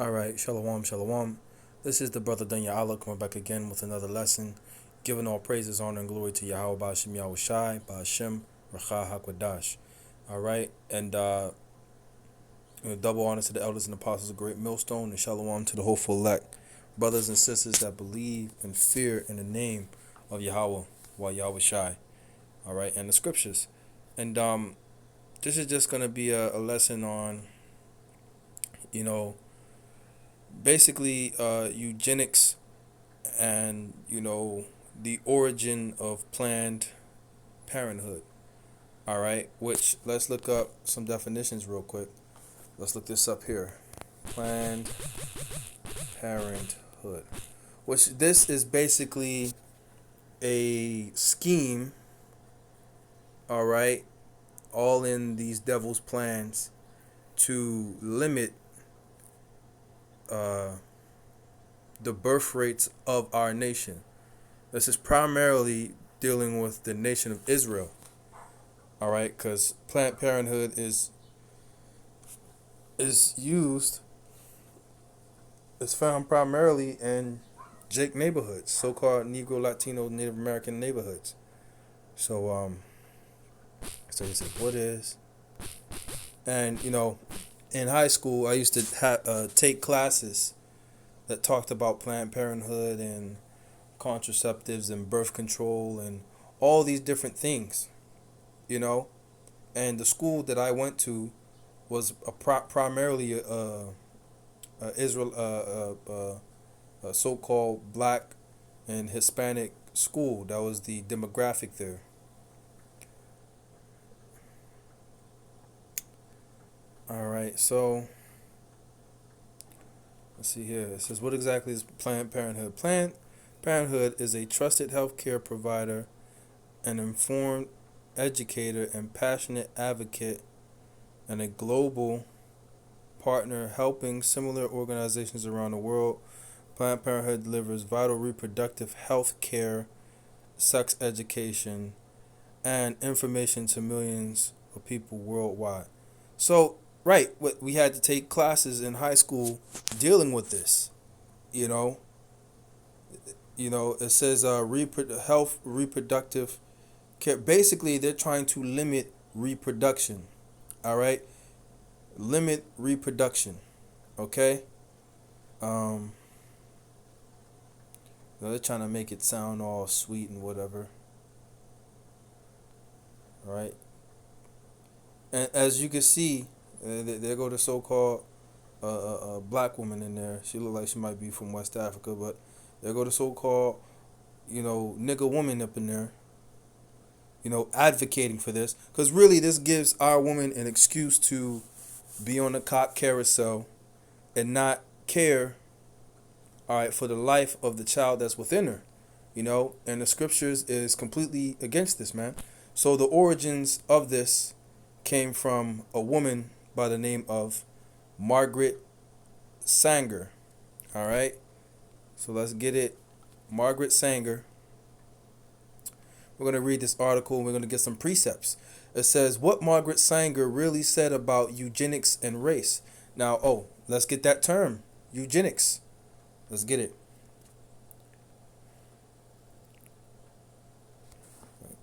All right, shalom, shalom. This is the brother Dunya Allah coming back again with another lesson, giving all praises, honor, and glory to Yahweh Ba'ashem Yahweh Shai, Ba'ashem Racha HaKodash. All right, and double honor to the elders and apostles of Great Millstone, and shalom to the hopeful elect, brothers and sisters that believe and fear in the name of Yahweh, Yahweh Shai. All right, and the scriptures. And this is just going to be a lesson on, you know, basically eugenics and the origin of Planned Parenthood. All right, which let's look up some definitions real quick. Let's look this up here. Planned Parenthood, which this is basically a scheme, all right, all in these devil's plans to limit the birth rates of our nation. This is primarily dealing with the nation of Israel. All right, because Planned Parenthood is found primarily in Jake neighborhoods, so-called Negro, Latino, Native American neighborhoods. So so you say, what is? And in high school, I used to take classes that talked about Planned Parenthood and contraceptives and birth control and all these different things, And the school that I went to was primarily a so-called black and Hispanic school. That was the demographic there. All right, so let's see here. It says, what exactly is Planned Parenthood? Planned Parenthood is a trusted healthcare provider, an informed educator, and passionate advocate, and a global partner helping similar organizations around the world. Planned Parenthood delivers vital reproductive health care, sex education, and information to millions of people worldwide. So, right, we had to take classes in high school dealing with this. It says health, reproductive care. Basically, they're trying to limit reproduction. All right, limit reproduction. Okay. They're trying to make it sound all sweet and whatever. All right. And as you can see, there go the so-called black woman in there. She look like she might be from West Africa, but there go the so-called, nigga woman up in there, advocating for this. Because really, this gives our woman an excuse to be on the cock carousel and not care, all right, for the life of the child that's within her, And the scriptures is completely against this, man. So the origins of this came from a woman by the name of Margret Sanger. All right. So let's get it. Margret Sanger. We're going to read this article and we're going to get some precepts. It says what Margret Sanger really said about eugenics and race. Now, let's get that term. Eugenics. Let's get it.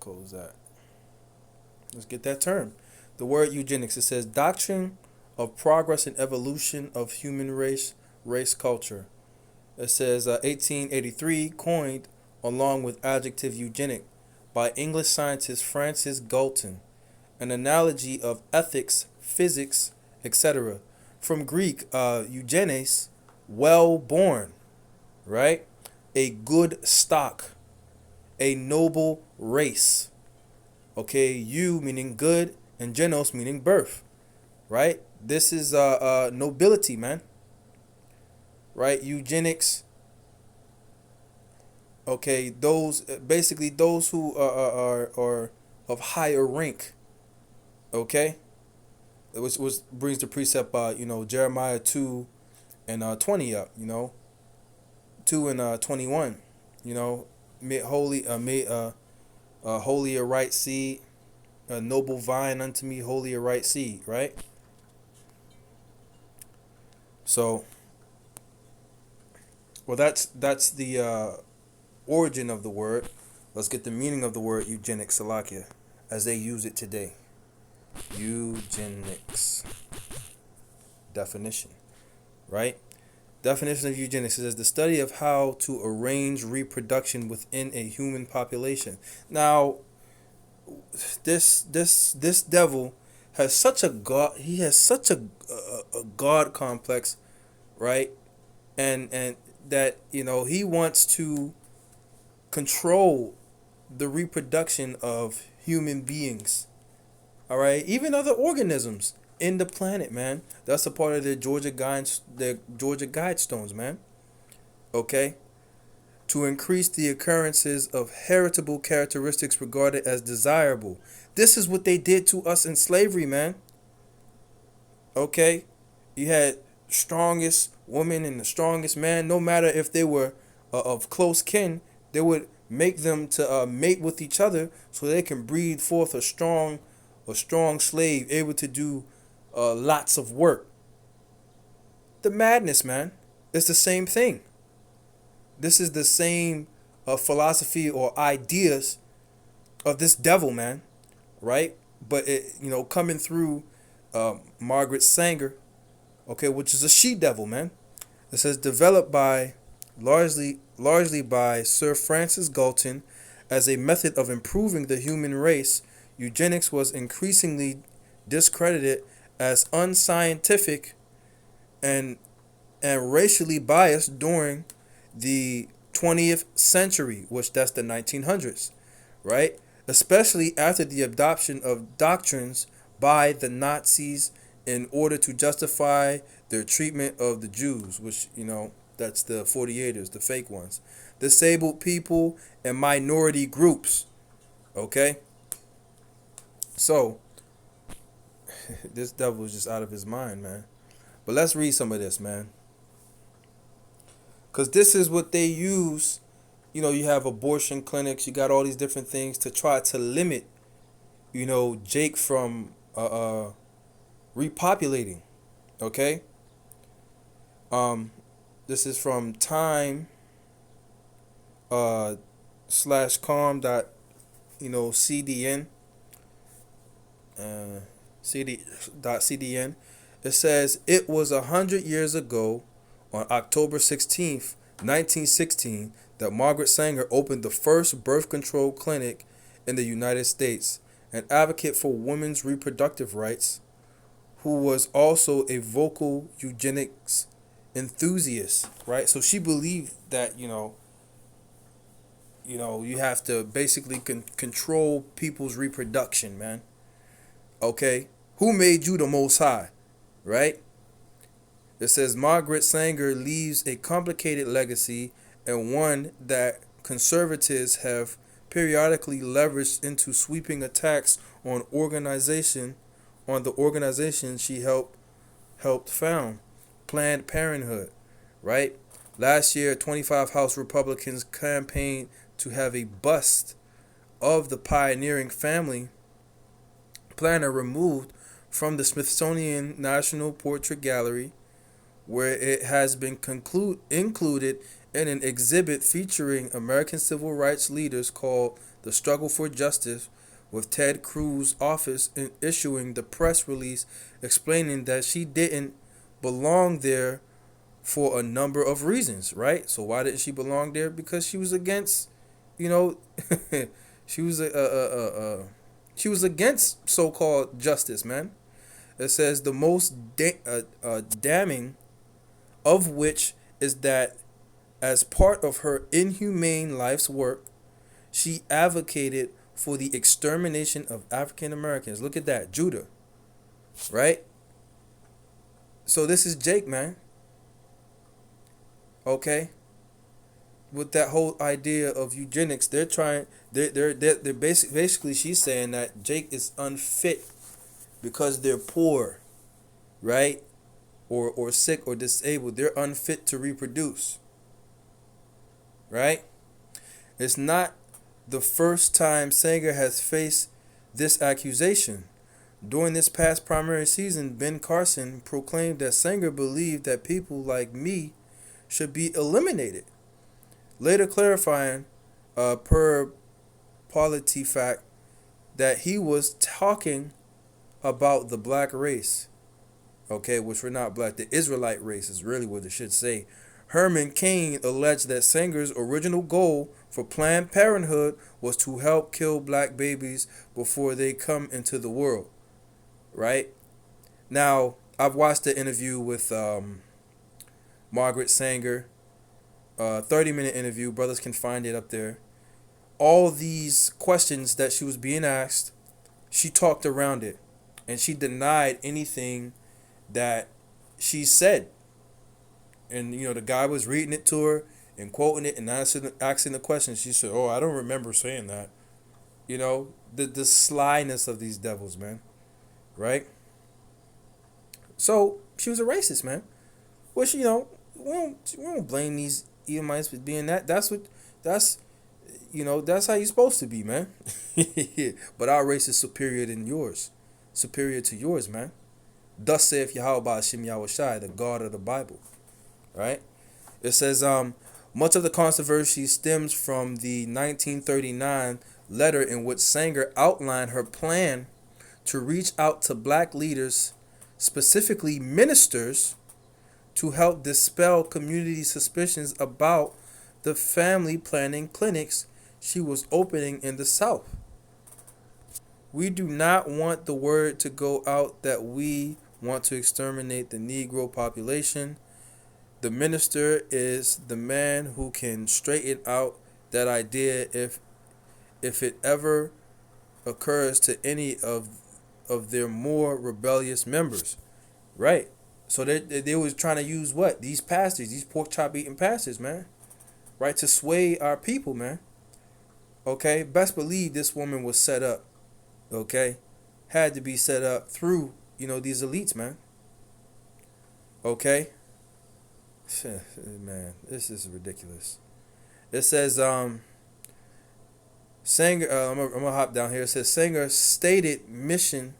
Close that. Let's get that term. The word eugenics. It says doctrine of progress and evolution of human race culture. It says 1883, coined along with adjective eugenic by English scientist Francis Galton, an analogy of ethics, physics, etc. From Greek, eugenes, well born, right? A good stock, a noble race. Okay, eu meaning good and genos meaning birth, right? This is nobility, man. Right? Eugenics. Okay, those who are of higher rank. Okay, which brings the precept, Jeremiah 2 and 20 up. 2 and 21. Made holy, holy a right seed, a noble vine unto me, holy a right seed. Right. So Well, that's the origin of the word. Let's get the meaning of the word eugenics, Salakia, as they use it today. Eugenics. Definition, right? Definition of eugenics is the study of how to arrange reproduction within a human population. Now, this devil has such a god. He has such a god complex, right? And that he wants to control the reproduction of human beings. All right, even other organisms in the planet, man. That's a part of their Georgia Guidestones, man. Okay, to increase the occurrences of heritable characteristics regarded as desirable. This is what they did to us in slavery, man. Okay, you had strongest woman and the strongest man. No matter if they were of close kin, they would make them to mate with each other so they can breed forth a strong slave able to do lots of work. The madness, man. It's the same thing. This is the same philosophy or ideas of this devil, man, right? But coming through Margret Sanger, okay, which is a she devil, man. It says developed by largely by Sir Francis Galton as a method of improving the human race. Eugenics was increasingly discredited as unscientific and racially biased during the 20th century, which that's the 1900s, right? Especially after the adoption of doctrines by the Nazis in order to justify their treatment of the Jews, which, that's the 48ers, the fake ones, disabled people, and minority groups, okay? So, this devil is just out of his mind, man. But let's read some of this, man. Because this is what they use. You have abortion clinics. You got all these different things to try to limit, Jake from repopulating. Okay? This is from time /com CDN. CD.cdn. It says it was 100 years ago on October 16th, 1916, that Margret Sanger opened the first birth control clinic in the United States, an advocate for women's reproductive rights, who was also a vocal eugenics enthusiast, right? So she believed that, you have to basically control people's reproduction, man. Okay? Who made you the Most High, right? It says Margret Sanger leaves a complicated legacy and one that conservatives have periodically leveraged into sweeping attacks on the organization she helped found, Planned Parenthood, right? Last year, 25 House Republicans campaigned to have a bust of the pioneering family planner removed from the Smithsonian National Portrait Gallery, where it has been included in an exhibit featuring American civil rights leaders called The Struggle for Justice, with Ted Cruz's office issuing the press release explaining that she didn't belong there for a number of reasons, right? So why didn't she belong there? Because she was against, she was she was against so-called justice, man. It says the most damning of which is that as part of her inhumane life's work, she advocated for the extermination of African Americans. Look at that, Judah, right? So this is Jake, man. Okay, with that whole idea of eugenics, they're basically she's saying that Jake is unfit because they're poor, right? Or sick or disabled. They're unfit to reproduce, right? It's not the first time Sanger has faced this accusation. During this past primary season, Ben Carson proclaimed that Sanger believed that people like me should be eliminated. Later clarifying, per polity fact, that he was talking about the black race, okay, which were not black. The Israelite race is really what it should say. Herman Cain alleged that Sanger's original goal for Planned Parenthood was to help kill black babies before they come into the world, right? Now, I've watched the interview with Margret Sanger, 30-minute interview. Brothers can find it up there. All these questions that she was being asked, she talked around it, and she denied anything that she said. And the guy was reading it to her and quoting it and asking the question. She said, "Oh, I don't remember saying that." The slyness of these devils, man. Right? So she was a racist, man. Which we don't blame these Edomites for being that. That's how you're supposed to be, man. But our race is superior to yours, man. Thus saith Yahweh Hashem Yahushai, the God of the Bible. Right? It says, much of the controversy stems from the 1939 letter in which Sanger outlined her plan to reach out to black leaders, specifically ministers, to help dispel community suspicions about the family planning clinics she was opening in the South. We do not want the word to go out that we want to exterminate the Negro population. The minister is the man who can straighten out that idea if it ever occurs to any of their more rebellious members. Right? So they was trying to use what? These pastors, these pork chop eating pastors, man. Right? To sway our people, man. Okay? Best believe this woman was set up. Okay? Had to be set up through, these elites, man. Okay? Man, this is ridiculous. It says, Sanger, I'm gonna hop down here. It says Sanger's stated mission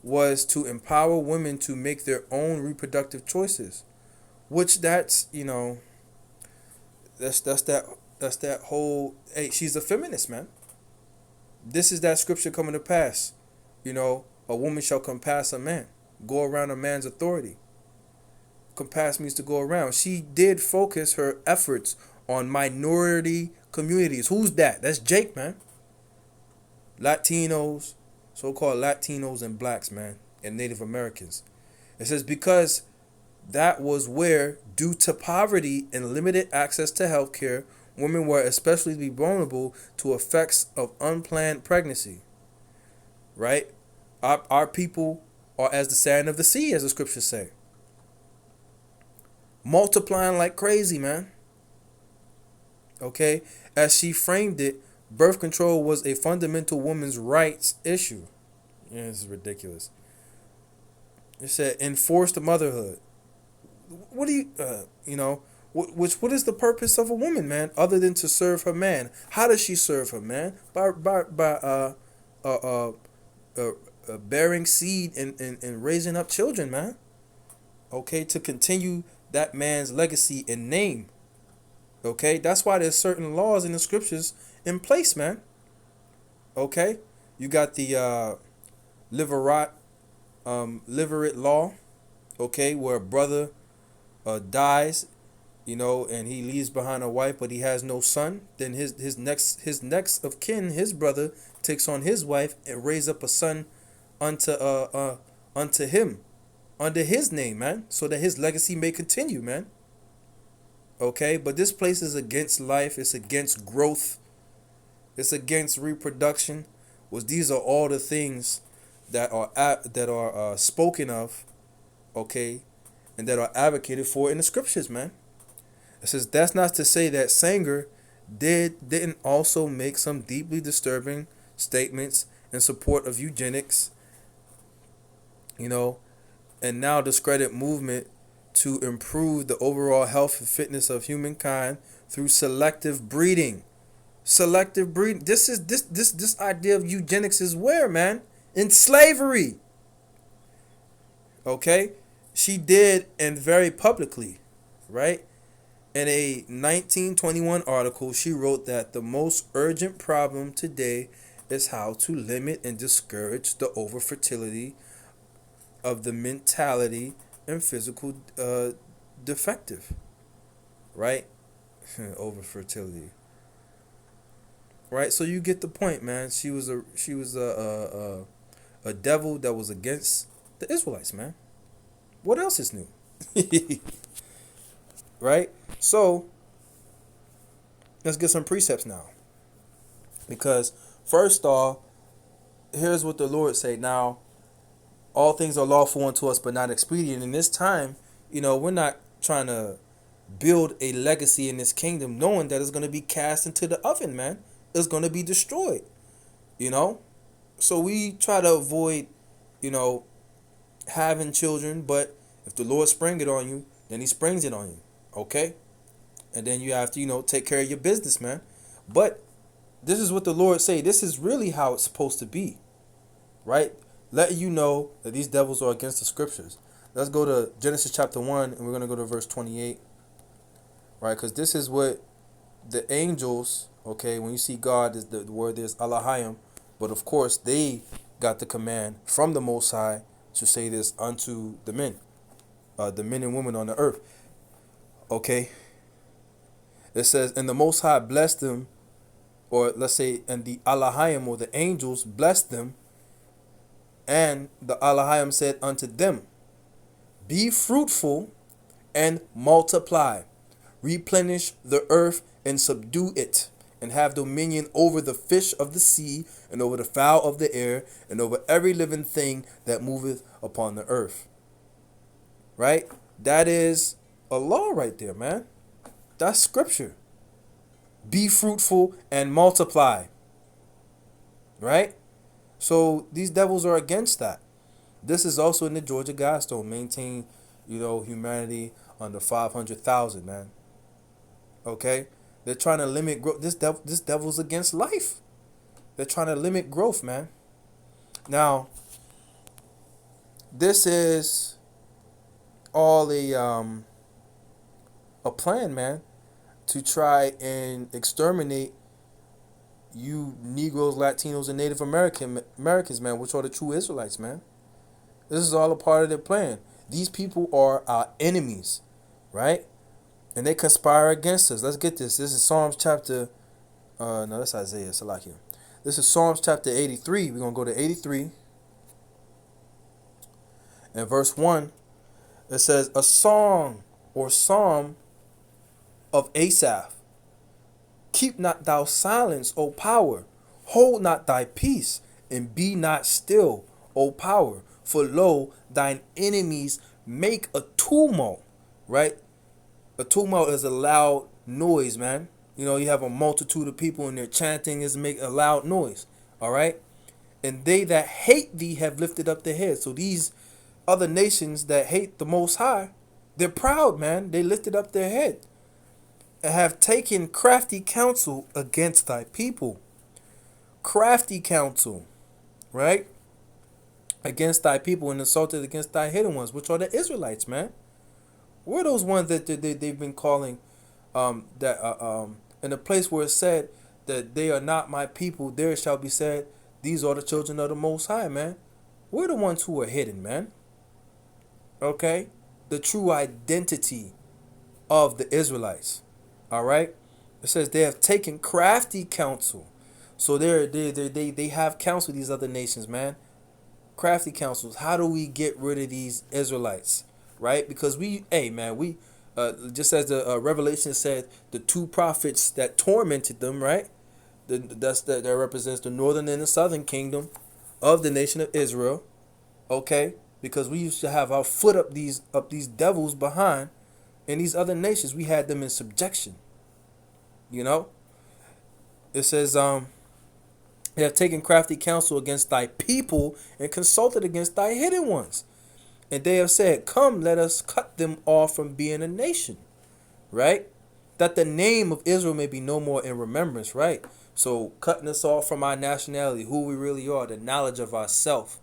was to empower women to make their own reproductive choices, which that's that whole. Hey, she's a feminist, man. This is that scripture coming to pass. A woman shall compass a man, go around a man's authority. Compass means to go around. She did focus her efforts on minority communities. Who's that? That's Jake, man. Latinos, so-called Latinos and blacks, man, and Native Americans. It says because that was where, due to poverty and limited access to health care, women were especially vulnerable to effects of unplanned pregnancy. Right? Our people are as the sand of the sea, as the scriptures say. Multiplying like crazy, man. Okay? As she framed it, birth control was a fundamental women's rights issue. Yeah, this is ridiculous. It said enforced motherhood. What do what is the purpose of a woman, man, other than to serve her man? How does she serve her man? By bearing seed and raising up children, man. Okay, to continue that man's legacy and name. Okay, that's why there's certain laws in the scriptures in place, man. Okay, you got the Levirate law. Okay, where a brother dies, and he leaves behind a wife, but he has no son. Then his next of kin, his brother, takes on his wife and raise up a son unto him, under his name, man, so that his legacy may continue, man. Okay, but this place is against life. It's against growth. It's against reproduction. These are all the things that are spoken of, okay, and that are advocated for in the scriptures, man. It says that's not to say that Sanger didn't also make some deeply disturbing statements in support of eugenics, and now discredit movement to improve the overall health and fitness of humankind through selective breeding. Selective breeding. This idea of eugenics is where, man? In slavery. Okay? She did, and very publicly, right? In a 1921 article, she wrote that the most urgent problem today is how to limit and discourage the overfertility of the mentality and physical defective, right? Overfertility, right? So you get the point, man. She was a devil that was against the Israelites, man. What else is new? Right? So let's get some precepts now. Because first off, here's what the Lord say. Now, all things are lawful unto us, but not expedient. In this time, we're not trying to build a legacy in this kingdom, knowing that it's going to be cast into the oven, man. It's going to be destroyed. You know, so we try to avoid, you know, having children. But if the Lord spring it on you, then He springs it on you. Okay, and then you have to, take care of your business, man. But this is what the Lord say. This is really how it's supposed to be, right? Letting you know that these devils are against the scriptures. Let's go to Genesis chapter 1, and we're going to go to verse 28, right? Because this is what the angels, okay, when you see God, is the word is Elohim, but of course they got the command from the Most High to say this unto the men and women on the earth, okay? It says, and the Most High blessed them, or let's say, and the Elohim, or the angels, blessed them, and the Elohim said unto them, be fruitful and multiply, replenish the earth and subdue it, and have dominion over the fish of the sea, and over the fowl of the air, and over every living thing that moveth upon the earth. Right? That is a law right there, man. That's scripture. Be fruitful and multiply. Right? So these devils are against that. This is also in the Georgia Guidestone. Maintain, humanity under 500,000, man. Okay? They're trying to limit growth. This devil's against life. They're trying to limit growth, man. Now, this is all a plan, man, to try and exterminate you Negroes, Latinos, and Native Americans, man, which are the true Israelites, man. This is all a part of their plan. These people are our enemies, right? And they conspire against us. Let's get this. This is Psalms chapter, no, that's Isaiah, Salakia. This is Psalms chapter 83. We're going to go to 83. And verse 1, it says, a song or psalm of Asaph. Keep not thou silence, O power. Hold not thy peace, and be not still, O power. For lo, thine enemies make a tumult, right? A tumult is a loud noise, man. You have a multitude of people and they're chanting is make a loud noise, all right? And they that hate thee have lifted up their heads. So these other nations that hate the Most High, they're proud, man. They lifted up their head and have taken crafty counsel against thy people. Crafty counsel, right? Against thy people and assaulted against thy hidden ones, which are the Israelites, man. We're those ones that they've been calling in a place where it said that they are not my people, there shall be said, these are the children of the Most High, man. We're the ones who are hidden, man. Okay? The true identity of the Israelites. All right? It says they have taken crafty counsel. So they have counsel, these other nations, man. Crafty counsels. How do we get rid of these Israelites? Right? Because we just as the Revelation said, the two prophets that tormented them, right? That represents the northern and the southern kingdom of the nation of Israel. Okay? Because we used to have our foot up these devils behind, and these other nations, we had them in subjection. It says, they have taken crafty counsel against thy people and consulted against thy hidden ones. And they have said, come, let us cut them off from being a nation. Right? That the name of Israel may be no more in remembrance. Right? So cutting us off from our nationality, who we really are, the knowledge of ourself.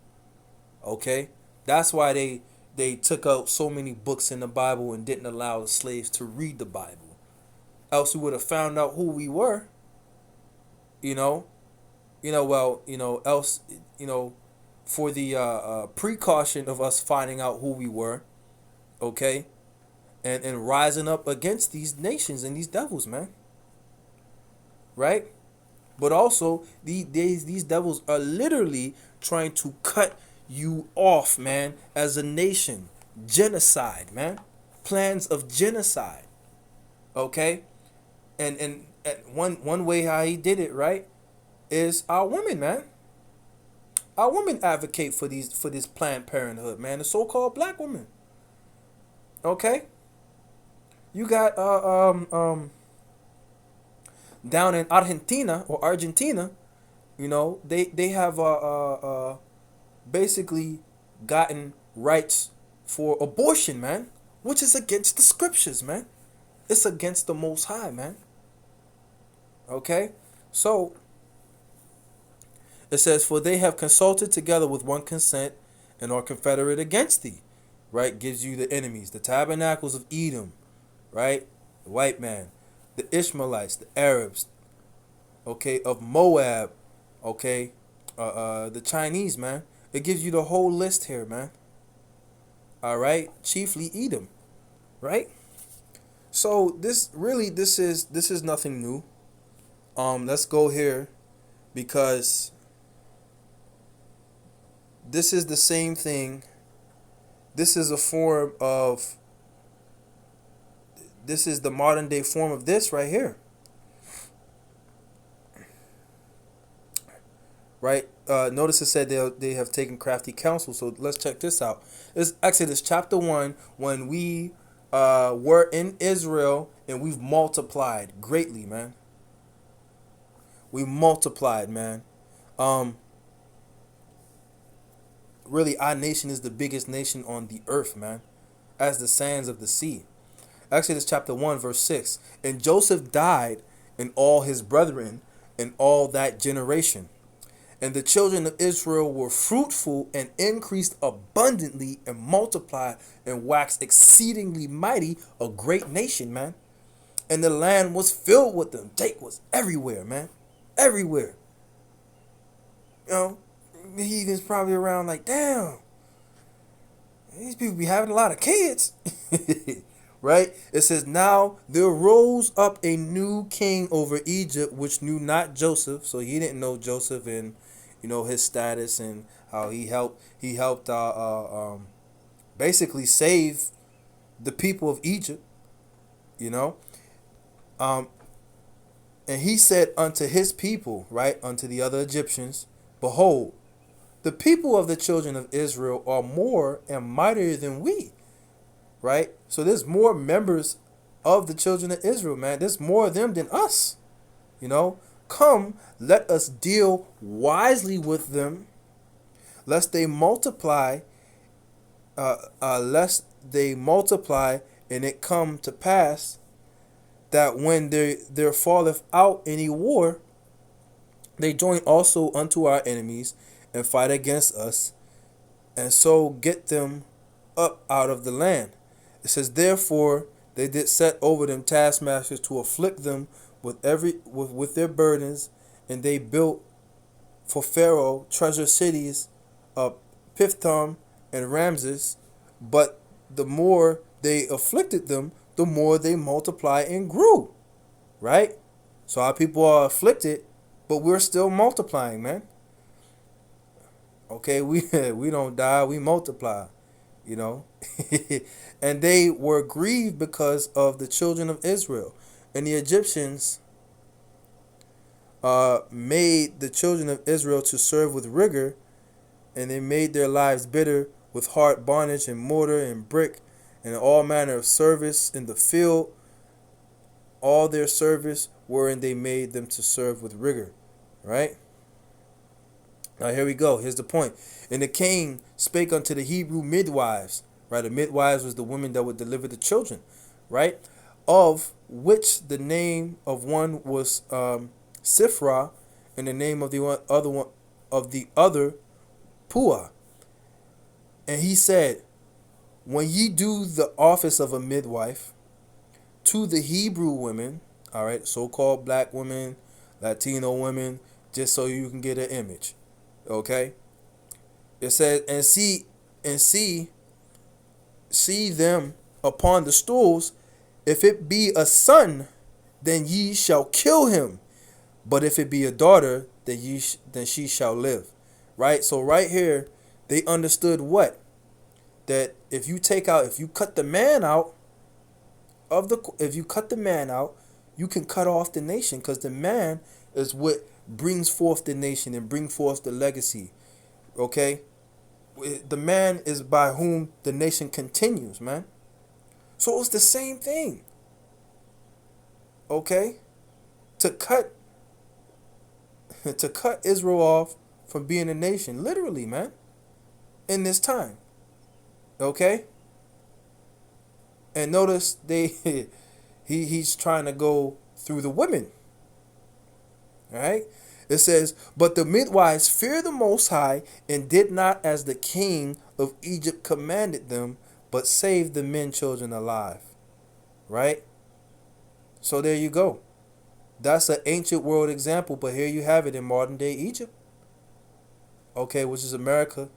Okay? That's why they took out so many books in the Bible and didn't allow the slaves to read the Bible. else we would have found out who we were. You know, else, you know, for the precaution of us finding out who we were, okay, and rising up against these nations and these devils, man, right? But also, these devils are literally trying to cut you off, man, as a nation. Genocide, man. Plans of genocide, okay? And one way how he did it, right, is our women, man. Our women advocate for this Planned Parenthood, man. The so-called black women, okay? You got down in Argentina, you know, they have basically gotten rights for abortion, man, which is against the scriptures, man. It's against the Most High, man. Okay, so it says, "For they have consulted together with one consent, and are confederate against thee." Right, gives you the enemies, the tabernacles of Edom, right, the white man, the Ishmaelites, the Arabs, okay, of Moab, okay, the Chinese, man. It gives you the whole list here, man. All right, chiefly Edom, right? So this is nothing new. Let's go here, because this is the same thing. This is a form of. This is the modern day form of this right here. Right? Notice it said they have taken crafty counsel. So let's check this out. It's Exodus chapter 1, when we were in Israel and we've multiplied greatly, man. We multiplied, man. Really, our nation is the biggest nation on the earth, man, as the sands of the sea. Exodus chapter 1, verse 6. "And Joseph died, and all his brethren, and all that generation. And the children of Israel were fruitful and increased abundantly and multiplied and waxed exceedingly mighty, a great nation," man. "And the land was filled with them." Jake was everywhere, man. Everywhere. You know, the heathens probably around like, damn, these people be having a lot of kids. Right? It says, "Now there rose up a new king over Egypt, which knew not Joseph." So he didn't know Joseph and, you know, his status and how he helped basically save the people of Egypt, you know. And he said unto his people, right, unto the other Egyptians, "Behold, the people of the children of Israel are more and mightier than we." Right? So there's more members of the children of Israel, man. There's more of them than us. You know? "Come, let us deal wisely with them, lest they multiply, and it come to pass that when there falleth out any war, they join also unto our enemies and fight against us, and so get them up out of the land." It says, "Therefore they did set over them taskmasters to afflict them with their burdens, and they built for Pharaoh treasure cities of Pithom and Ramses. But the more they afflicted them, the more they multiplied and grew." Right? So our people are afflicted, but we're still multiplying, man. Okay, we we don't die, we multiply, you know. "And they were grieved because of the children of Israel. And the Egyptians made the children of Israel to serve with rigor, and they made their lives bitter with hard bondage and mortar and brick and all manner of service in the field. All their service wherein they made them to serve with rigor." Right? Now here we go. Here's the point. "And the king spake unto the Hebrew midwives." Right? The midwives was the women that would deliver the children. Right? "Of which the name of one was Sifra, and the name of the other Pua. And he said, When ye do the office of a midwife to the Hebrew women, All right, so-called black women, Latino women, just so you can get an image. Okay, it says, and see them upon the stools. If it be a son, then ye shall kill him. But if it be a daughter, then she shall live. Right. So right here, they understood what, that if you cut the man out if you cut the man out, you can cut off the nation, because the man is what brings forth the nation and bring forth the legacy. Okay, the man is by whom the nation continues, man. So it's the same thing. Okay, to cut to cut Israel off from being a nation, literally, man, in this time. Okay, and notice he's trying to go through the women. All right. It says, but the midwives feared the Most High and did not as the king of Egypt commanded them, but saved the men children alive. Right? So there you go. That's an ancient world example, but here you have it in modern day Egypt. Okay, which is America.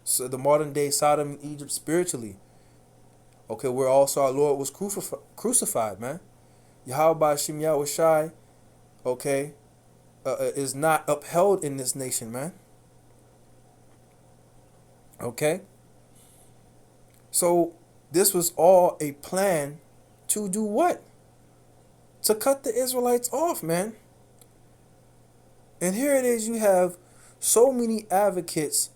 So the modern day Sodom and Egypt spiritually. Okay, where also our Lord was crucified, man. Yahweh Shem Yahweh Shai, okay, is not upheld in this nation, man. Okay? So this was all a plan to do what? To cut the Israelites off, man. And here it is, you have so many advocates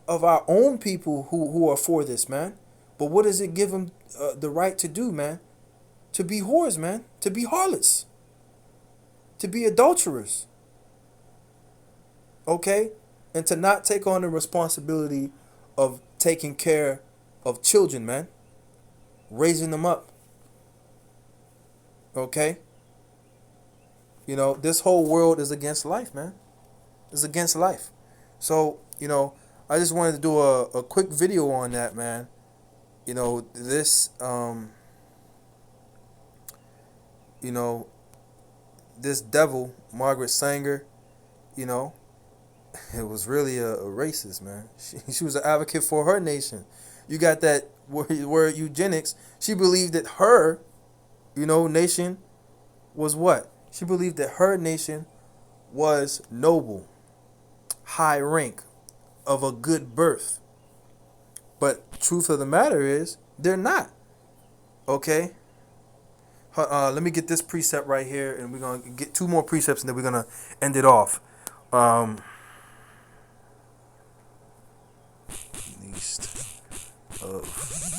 of our own people who are for this, man. But what does it give them the right to do, man? To be whores, man. To be harlots. To be adulterers. Okay? And to not take on the responsibility of taking care of children, man. Raising them up. Okay? You know, this whole world is against life, man. It's against life. So, you know, I just wanted to do a quick video on that, man. You know, this, you know, this devil, Margret Sanger, you know, it was really a racist, man. She was an advocate for her nation. You got that word eugenics. She believed that her, you know, nation was what? She believed that her nation was noble, high rank, of a good birth. But truth of the matter is, they're not. Okay? Let me get this precept right here, and we're going to get two more precepts, and then we're going to end it off. Least of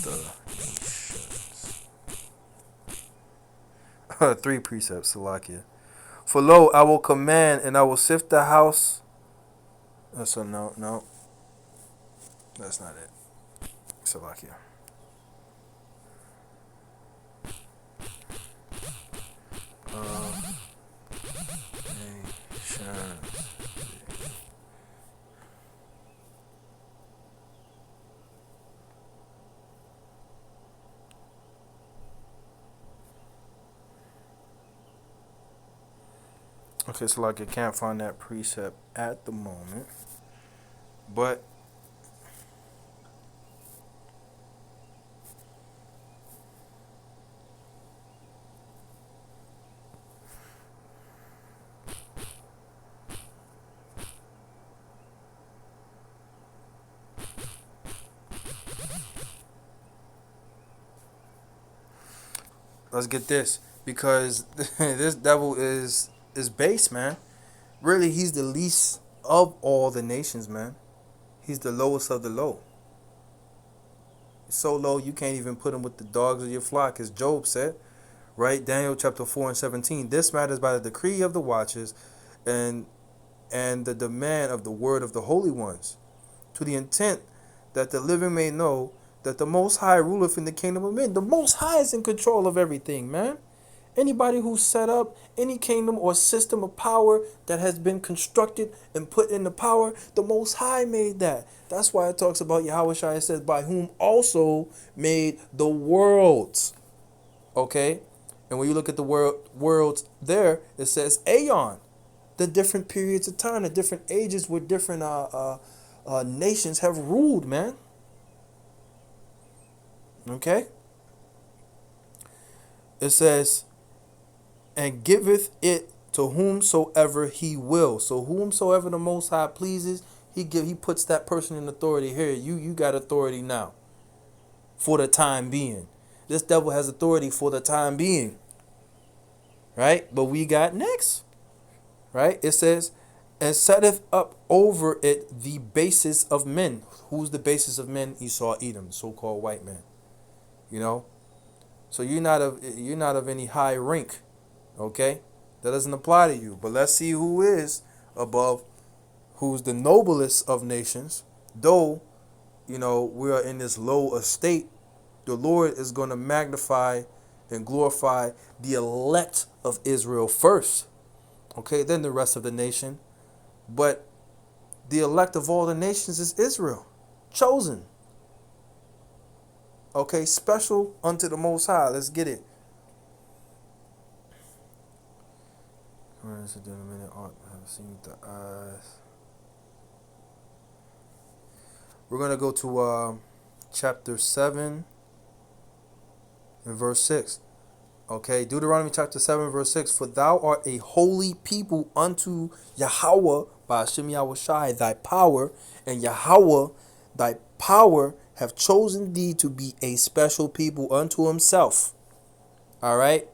the nations. Three precepts, Salakia. For lo, I will command, and I will sift the house. So no. That's not it. Salakia. Okay, so like I can't find that precept at the moment, but let's get this, because this devil is base, man. Really, he's the least of all the nations, man. He's the lowest of the low. So low you can't even put him with the dogs of your flock, as Job said, right? Daniel chapter 4 and 17. This matters by the decree of the watchers and the demand of the word of the holy ones, to the intent that the living may know that the Most High ruleth in the kingdom of men. The Most High is in control of everything, man. Anybody who set up any kingdom or system of power that has been constructed and put into power, the Most High made that. That's why it talks about Yahweh Shai says, by whom also made the worlds. Okay? And when you look at the worlds there, it says aeon, the different periods of time, the different ages where different nations have ruled, man. Okay? It says, and giveth it to whomsoever he will. So whomsoever the Most High pleases, he puts that person in authority. Here, you got authority now. For the time being. This devil has authority for the time being. Right? But we got next. Right? It says, and setteth up over it the basis of men. Who's the basis of men? Esau, Edom, so-called white man. You know? So you're not of any high rank. Okay? That doesn't apply to you. But let's see who is above, who's the noblest of nations. Though, we are in this low estate, the Lord is going to magnify and glorify the elect of Israel first. Okay, then the rest of the nation. But the elect of all the nations is Israel. Chosen. Okay, special unto the Most High. Let's get it. We're going to go to chapter 7 and verse 6. Okay, Deuteronomy chapter 7 verse 6. For thou art a holy people unto Yahweh by Hashem Yahushai thy power, and Yahweh thy power have chosen thee to be a special people unto himself. Alright?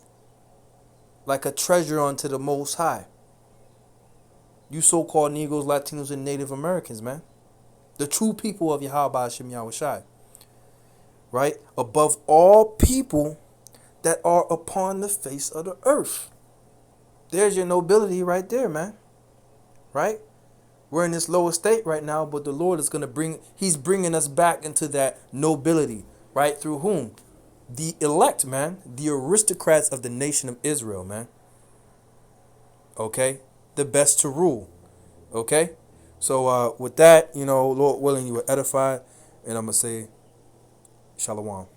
Like a treasure unto the Most High. You so-called Negroes, Latinos, and Native Americans, man. The true people of Yahweh by Hashem Yahushai. Right? Above all people that are upon the face of the earth. There's your nobility right there, man. Right? We're in this lower state right now, but the Lord is going to he's bringing us back into that nobility. Right? Through whom? The elect, man. The aristocrats of the nation of Israel, man. Okay? The best to rule. Okay? So with that, Lord willing, you were edified. And I'm going to say, Shalom.